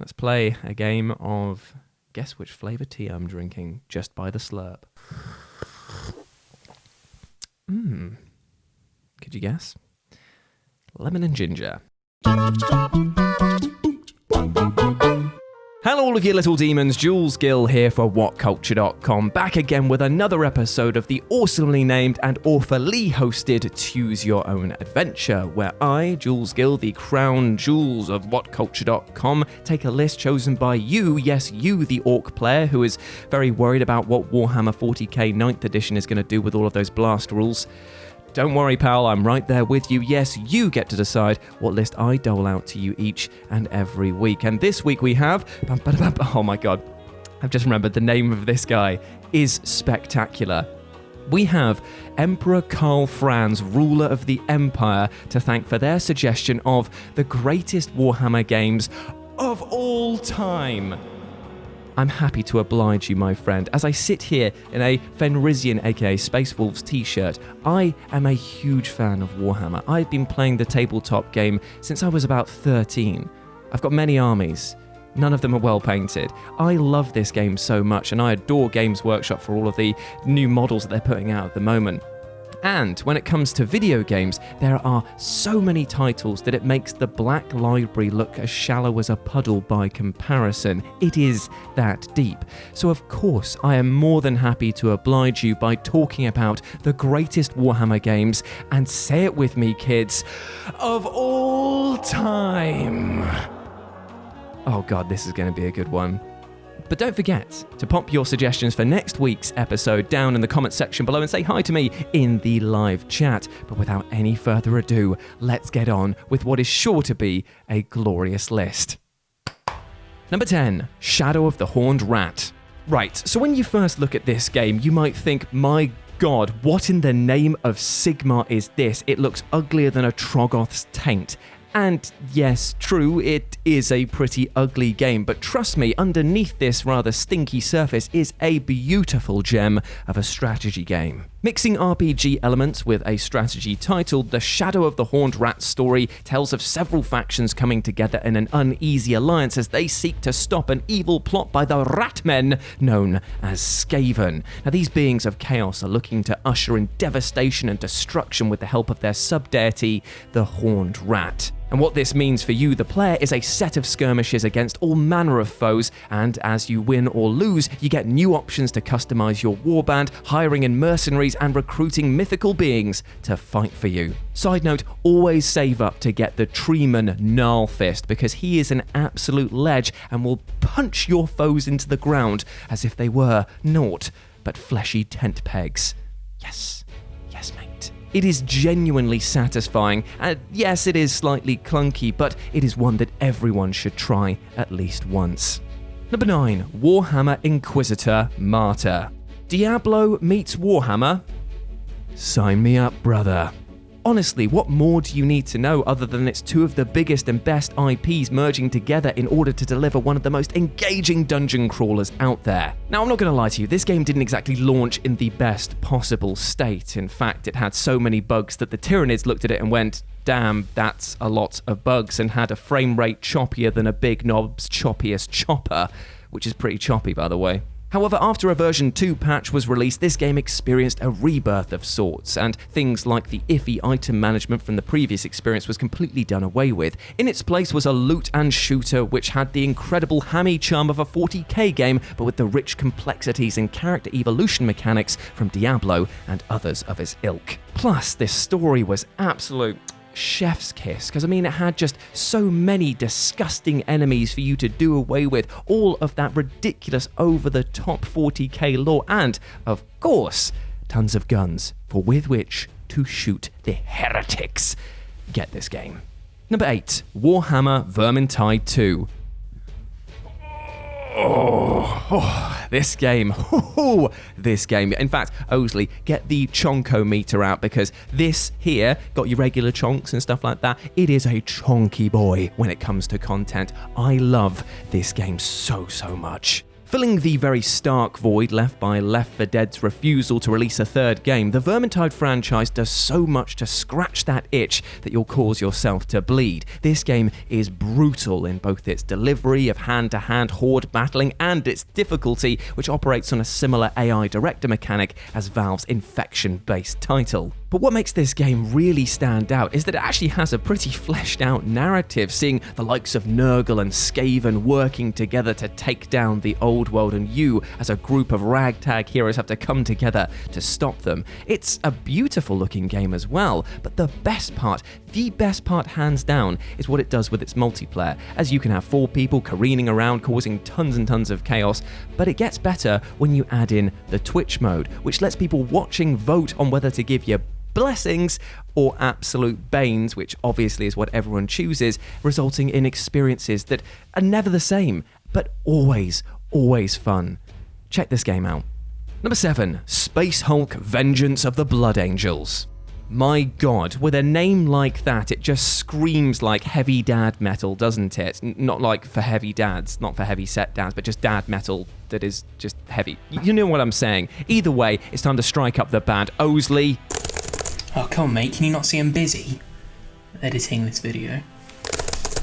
Let's play a game of guess which flavor tea I'm drinking just by the slurp. Could you guess? Lemon and ginger. Hello all of you little demons, Jules Gill here for WhatCulture.com, back again with another episode of the awesomely named and awfully hosted Choose Your Own Adventure, where I, Jules Gill, the crown jewels of WhatCulture.com, take a list chosen by you, yes you, the orc player, who is very worried about what Warhammer 40k 9th edition is going to do with all of those blast rules. Don't worry, pal, I'm right there with you. Yes, you get to decide what list I dole out to you each and every week. And this week we have... Oh my god, I've just remembered the name of this guy is spectacular. We have Emperor Karl Franz, ruler of the Empire, to thank for their suggestion of the greatest Warhammer games of all time. I'm happy to oblige you, my friend. As I sit here in a Fenrisian, aka Space Wolves t-shirt, I am a huge fan of Warhammer. I've been playing the tabletop game since I was about 13. I've got many armies. None of them are well painted. I love this game so much, and I adore Games Workshop for all of the new models that they're putting out at the moment. And when it comes to video games, there are so many titles that it makes the Black Library look as shallow as a puddle by comparison. It is that deep. So of course, I am more than happy to oblige you by talking about the greatest Warhammer games, and say it with me, kids, of all time. Oh god, this is going to be a good one. But don't forget to pop your suggestions for next week's episode down in the comment section below and say hi to me in the live chat. But without any further ado, let's get on with what is sure to be a glorious list. Number 10, Shadow of the Horned Rat. Right, so when you first look at this game, you might think, my god, what in the name of Sigmar is this? It looks uglier than a Troggoth's taint. And yes, true, it is a pretty ugly game, but trust me, underneath this rather stinky surface is a beautiful gem of a strategy game. Mixing RPG elements with a strategy titled The Shadow of the Horned Rat story tells of several factions coming together in an uneasy alliance as they seek to stop an evil plot by the Ratmen known as Skaven. Now, these beings of chaos are looking to usher in devastation and destruction with the help of their subdeity, the Horned Rat. And what this means for you, the player, is a set of skirmishes against all manner of foes, and as you win or lose, you get new options to customize your warband, hiring in mercenaries and recruiting mythical beings to fight for you. Side note, always save up to get the Treeman Gnarlfist, because he is an absolute ledge and will punch your foes into the ground as if they were naught but fleshy tent pegs. Yes, mate. It is genuinely satisfying, and yes, it is slightly clunky, but it is one that everyone should try at least once. Number 9, Warhammer Inquisitor Martyr. Diablo meets Warhammer? Sign me up, brother. Honestly, what more do you need to know other than it's two of the biggest and best IPs merging together in order to deliver one of the most engaging dungeon crawlers out there? Now, I'm not going to lie to you, this game didn't exactly launch in the best possible state. In fact, it had so many bugs that the Tyranids looked at it and went, damn, that's a lot of bugs, and had a frame rate choppier than a Big Knob's choppiest chopper, which is pretty choppy, by the way. However, after a version 2 patch was released, this game experienced a rebirth of sorts, and things like the iffy item management from the previous experience was completely done away with. In its place was a loot and shooter which had the incredible hammy charm of a 40k game, but with the rich complexities and character evolution mechanics from Diablo and others of its ilk. Plus, this story was absolute chef's kiss, because I mean, it had just so many disgusting enemies for you to do away with, all of that ridiculous over-the-top 40k lore, and, of course, tons of guns for with which to shoot the heretics. Get this game. Number 8, Warhammer Vermintide 2. This game. This game. In fact, Osley, get the chonko meter out, because this here, got your regular chonks and stuff like that, it is a chonky boy when it comes to content. I love this game so much. Filling the very stark void left by Left 4 Dead's refusal to release a third game, the Vermintide franchise does so much to scratch that itch that you'll cause yourself to bleed. This game is brutal in both its delivery of hand-to-hand horde battling and its difficulty, which operates on a similar AI director mechanic as Valve's Infection-based title. But what makes this game really stand out is that it actually has a pretty fleshed out narrative, seeing the likes of Nurgle and Skaven working together to take down the old world, and you as a group of ragtag heroes have to come together to stop them. It's a beautiful looking game as well, but the best part hands down, is what it does with its multiplayer, as you can have 4 people careening around causing tons and tons of chaos, but it gets better when you add in the Twitch mode, which lets people watching vote on whether to give you blessings or absolute banes, which obviously is what everyone chooses, resulting in experiences that are never the same, but always fun. Check this game out. Number 7, Space Hulk Vengeance of the Blood Angels. My god, with a name like that, it just screams like heavy dad metal, doesn't it? Not like for heavy dads, not for heavy set dads, but just dad metal that is just heavy. You know what I'm saying. Either way, it's time to strike up the band. Owsley. Oh, come on, mate. Can you not see I'm busy editing this video?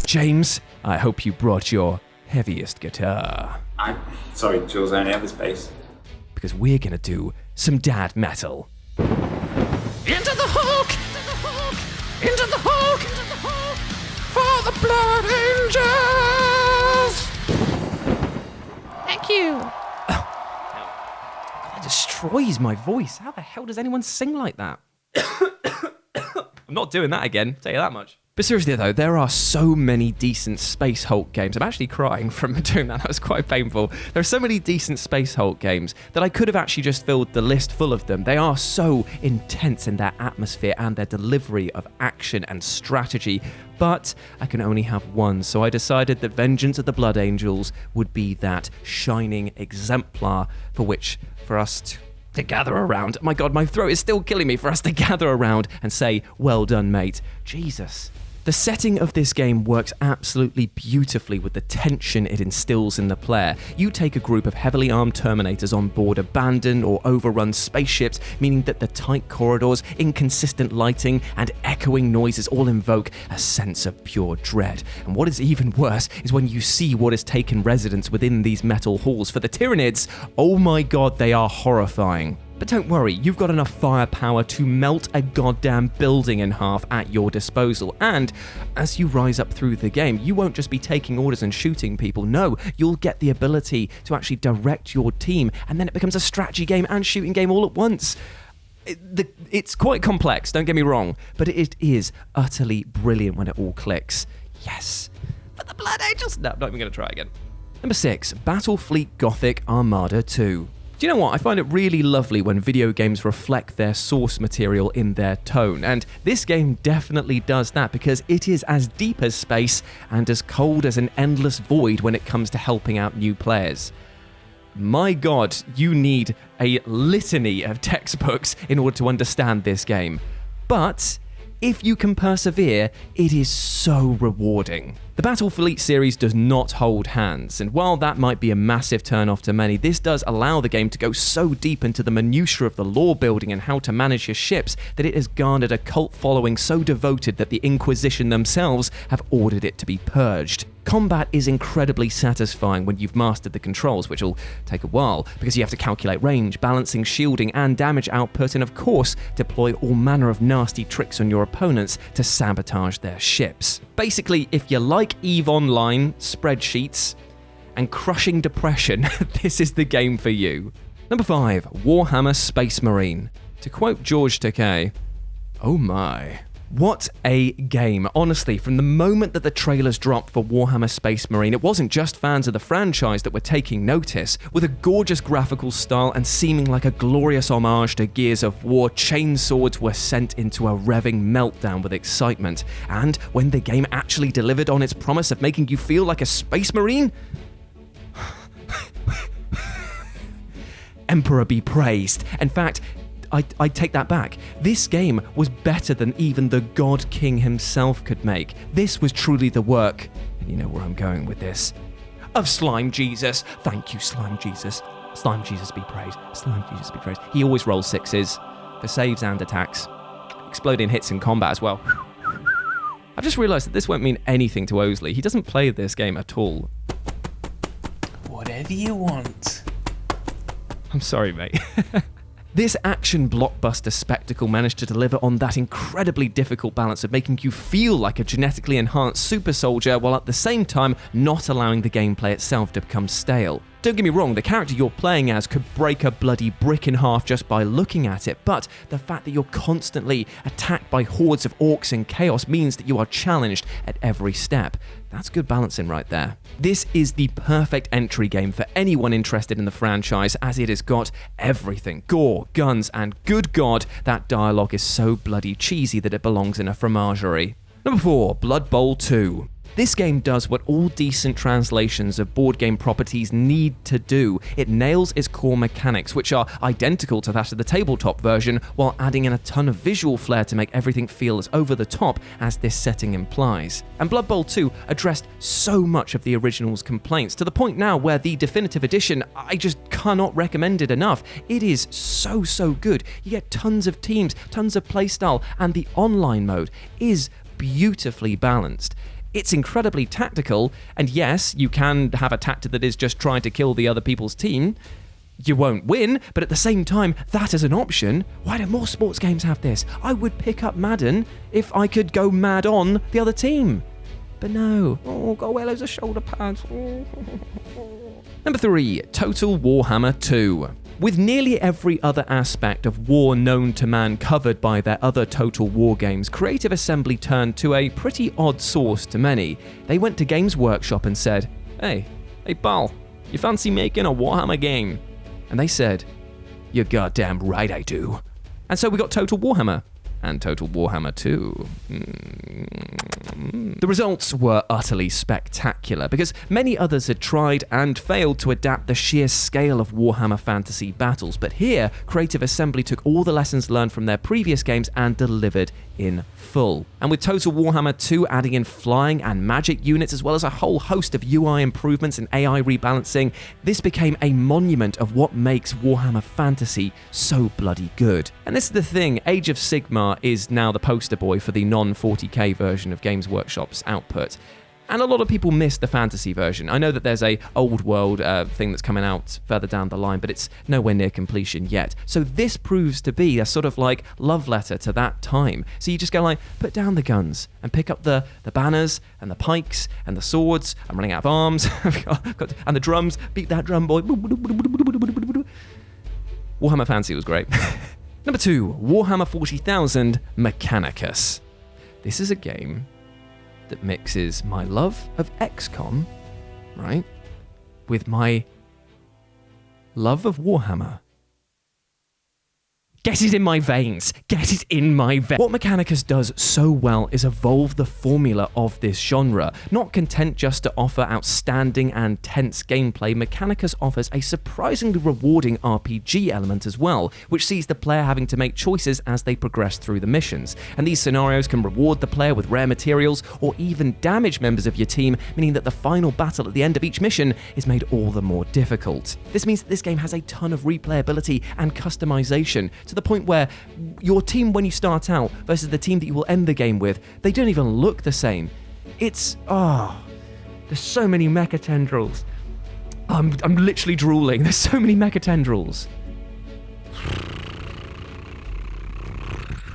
James, I hope you brought your heaviest guitar. I'm sorry, Jules, I only have the space. Because we're gonna do some dad metal. Into the Hulk! Into the Hulk! For the Blood Angels! Thank you! Oh, that destroys my voice. How the hell does anyone sing like that? I'm not doing that again, tell you that much. But seriously though, there are so many decent Space Hulk games. I'm actually crying from doing that. That was quite painful. There are so many decent Space Hulk games that I could have actually just filled the list full of them. They are so intense in their atmosphere and their delivery of action and strategy, but I can only have one, so I decided that Vengeance of the Blood Angels would be that shining exemplar for us to gather around. My god, my throat is still killing me. For us to gather around and say, well done, mate. Jesus. The setting of this game works absolutely beautifully with the tension it instills in the player. You take a group of heavily armed Terminators on board abandoned or overrun spaceships, meaning that the tight corridors, inconsistent lighting, and echoing noises all invoke a sense of pure dread. And what is even worse is when you see what has taken residence within these metal halls. For the Tyranids, oh my god, they are horrifying. But don't worry, you've got enough firepower to melt a goddamn building in half at your disposal. And as you rise up through the game, you won't just be taking orders and shooting people. No, you'll get the ability to actually direct your team, and then it becomes a strategy game and shooting game all at once. It's quite complex, don't get me wrong, but it is utterly brilliant when it all clicks. Yes. For the Blood Angels! No, I'm not even going to try again. Number 6, Battlefleet Gothic Armada 2. Do you know what? I find it really lovely when video games reflect their source material in their tone, and this game definitely does that because it is as deep as space and as cold as an endless void when it comes to helping out new players. My god, you need a litany of textbooks in order to understand this game. But if you can persevere, it is so rewarding. The Battlefleet series does not hold hands, and while that might be a massive turn-off to many, this does allow the game to go so deep into the minutiae of the lore building and how to manage your ships that it has garnered a cult following so devoted that the Inquisition themselves have ordered it to be purged. Combat is incredibly satisfying when you've mastered the controls, which will take a while, because you have to calculate range, balancing shielding and damage output, and of course, deploy all manner of nasty tricks on your opponents to sabotage their ships. Basically, if you like EVE Online, spreadsheets, and crushing depression, this is the game for you. Number 5, Warhammer Space Marine. To quote George Takei, oh my. What a game. Honestly, from the moment that the trailers dropped for Warhammer Space Marine, it wasn't just fans of the franchise that were taking notice. With a gorgeous graphical style and seeming like a glorious homage to Gears of War, chainswords were sent into a revving meltdown with excitement. And when the game actually delivered on its promise of making you feel like a Space Marine, Emperor be praised. In fact, I take that back. This game was better than even the God King himself could make. This was truly the work, and you know where I'm going with this, of Slime Jesus. Thank you, Slime Jesus. Slime Jesus be praised. Slime Jesus be praised. He always rolls 6s for saves and attacks. Exploding hits in combat as well. I've just realised that this won't mean anything to Osley. He doesn't play this game at all. Whatever you want. I'm sorry, mate. This action blockbuster spectacle managed to deliver on that incredibly difficult balance of making you feel like a genetically enhanced super soldier while at the same time not allowing the gameplay itself to become stale. Don't get me wrong, the character you're playing as could break a bloody brick in half just by looking at it, but the fact that you're constantly attacked by hordes of orcs and chaos means that you are challenged at every step. That's good balancing right there. This is the perfect entry game for anyone interested in the franchise, as it has got everything. Gore, guns, and good God, that dialogue is so bloody cheesy that it belongs in a fromagerie. Number 4, Blood Bowl 2. This game does what all decent translations of board game properties need to do. It nails its core mechanics, which are identical to that of the tabletop version, while adding in a ton of visual flair to make everything feel as over the top as this setting implies. And Blood Bowl 2 addressed so much of the original's complaints, to the point now where the definitive edition, I just cannot recommend it enough. It is so good. You get tons of teams, tons of playstyle, and the online mode is beautifully balanced. It's incredibly tactical, and yes, you can have a tactic that is just trying to kill the other people's team. You won't win, but at the same time, that is an option. Why don't more sports games have this? I would pick up Madden if I could go mad on the other team. But no. Oh, go wear loads of shoulder pads. Number 3, Total Warhammer 2. With nearly every other aspect of war known to man covered by their other Total War games, Creative Assembly turned to a pretty odd source to many. They went to Games Workshop and said, Hey pal, you fancy making a Warhammer game? And they said, You're goddamn right I do. And so we got Total Warhammer. And Total Warhammer 2. The results were utterly spectacular, because many others had tried and failed to adapt the sheer scale of Warhammer Fantasy battles, but here, Creative Assembly took all the lessons learned from their previous games and delivered in full. And with Total Warhammer 2 adding in flying and magic units, as well as a whole host of UI improvements and AI rebalancing, this became a monument of what makes Warhammer Fantasy so bloody good. And this is the thing, Age of Sigmar is now the poster boy for the non-40k version of Games Workshop's output. And a lot of people miss the fantasy version. I know that there's a old world thing that's coming out further down the line, but it's nowhere near completion yet. So this proves to be a sort of like love letter to that time. So you just go like, put down the guns and pick up the banners and the pikes and the swords. I'm running out of arms. And the drums. Beat that drum, boy. Warhammer Fantasy was great. Number 2, Warhammer 40,000 Mechanicus. This is a game that mixes my love of XCOM, right, with my love of Warhammer. Get it in my veins. Get it in my veins. What Mechanicus does so well is evolve the formula of this genre. Not content just to offer outstanding and tense gameplay, Mechanicus offers a surprisingly rewarding RPG element as well, which sees the player having to make choices as they progress through the missions. And these scenarios can reward the player with rare materials or even damage members of your team, meaning that the final battle at the end of each mission is made all the more difficult. This means that this game has a ton of replayability and customization, to the point where your team when you start out versus the team that you will end the game with, they don't even look the same. It's, there's so many mecha tendrils. I'm literally drooling. There's so many mecha tendrils.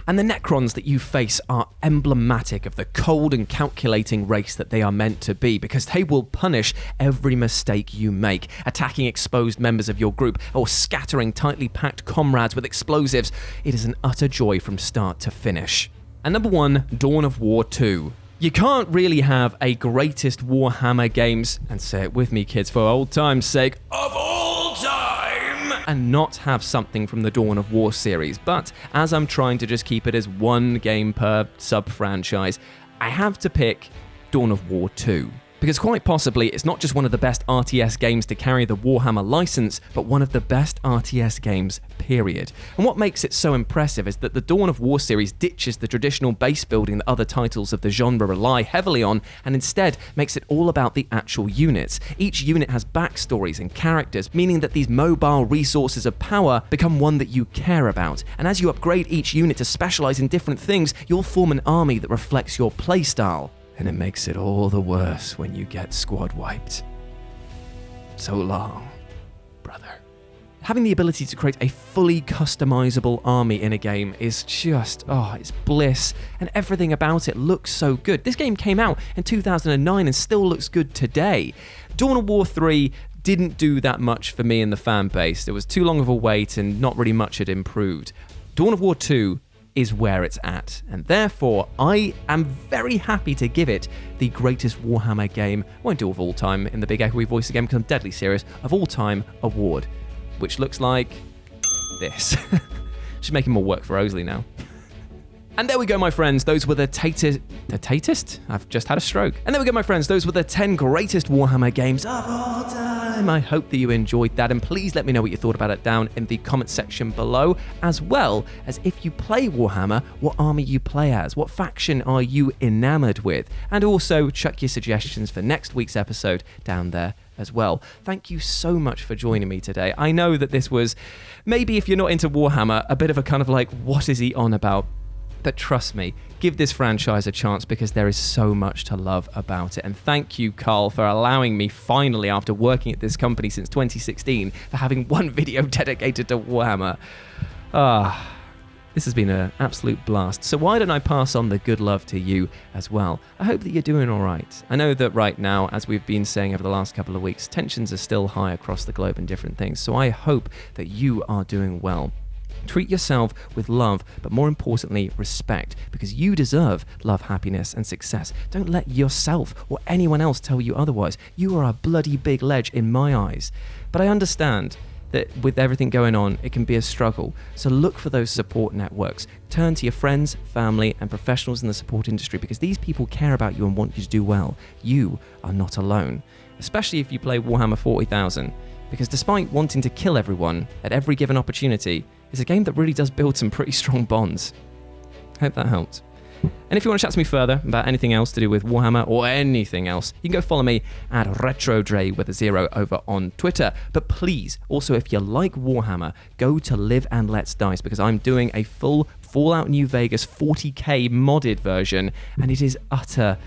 And the Necrons that you face are emblematic of the cold and calculating race that they are meant to be, because they will punish every mistake you make, attacking exposed members of your group or scattering tightly packed comrades with explosives. It is an utter joy from start to finish. And number 1, Dawn of War 2. You can't really have a greatest Warhammer games, and say it with me kids for old time's sake, of all time, and not have something from the Dawn of War series. But as I'm trying to just keep it as one game per sub-franchise, I have to pick Dawn of War 2. Because quite possibly, it's not just one of the best RTS games to carry the Warhammer license, but one of the best RTS games, period. And what makes it so impressive is that the Dawn of War series ditches the traditional base building that other titles of the genre rely heavily on, and instead makes it all about the actual units. Each unit has backstories and characters, meaning that these mobile resources of power become one that you care about. And as you upgrade each unit to specialize in different things, you'll form an army that reflects your playstyle. And it makes it all the worse when you get squad wiped. So long, brother. Having the ability to create a fully customizable army in a game is just, it's bliss, and everything about it looks so good. This game came out in 2009 and still looks good today. Dawn of War 3 didn't do that much for me in the fan base. There was too long of a wait and not really much had improved. Dawn of War 2 is where it's at, and therefore I am very happy to give it the greatest Warhammer game, won't do of all time in the big echoey voice again because I'm deadly serious, of all time award, which looks like this. Should make him more work for Osley now. And there we go, my friends. Those were the tatist? I've just had a stroke. And there we go, my friends. Those were the 10 greatest Warhammer games of all time. I hope that you enjoyed that. And please let me know what you thought about it down in the comment section below, as well as if you play Warhammer, what army you play as, what faction are you enamored with, and also chuck your suggestions for next week's episode down there as well. Thank you so much for joining me today. I know that this was, maybe if you're not into Warhammer, a bit of a kind of like, what is he on about? But trust me, give this franchise a chance because there is so much to love about it. And thank you, Carl, for allowing me finally, after working at this company since 2016, for having one video dedicated to Warhammer. This has been an absolute blast. So why don't I pass on the good love to you as well? I hope that you're doing all right. I know that right now, as we've been saying over the last couple of weeks, tensions are still high across the globe and different things. So I hope that you are doing well. Treat yourself with love, but more importantly, respect, because you deserve love, happiness, and success. Don't let yourself or anyone else tell you otherwise. You are a bloody big ledge in my eyes. But I understand that with everything going on, it can be a struggle. So look for those support networks. Turn to your friends, family, and professionals in the support industry, because these people care about you and want you to do well. You are not alone, especially if you play Warhammer 40,000, because despite wanting to kill everyone at every given opportunity, it's a game that really does build some pretty strong bonds. Hope that helped. And if you want to chat to me further about anything else to do with Warhammer or anything else, you can go follow me at RetroDre with a 0 over on Twitter. But please, also if you like Warhammer, go to Live and Let's Dice, because I'm doing a full Fallout New Vegas 40k modded version, and it is utter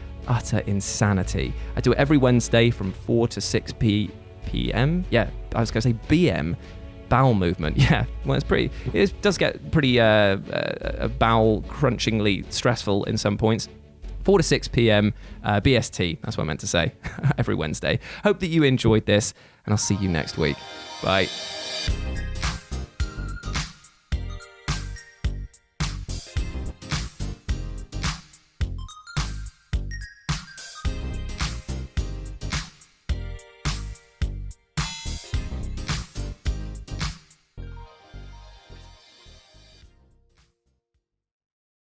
insanity. I do it every Wednesday from 4 to 6 p.m. Yeah, I was going to say BM. Bowel movement, yeah. Well, it does get pretty bowel crunchingly stressful in some points. 4 to 6 p.m. BST, that's what I meant to say, every Wednesday. Hope that you enjoyed this, and I'll see you next week. Bye.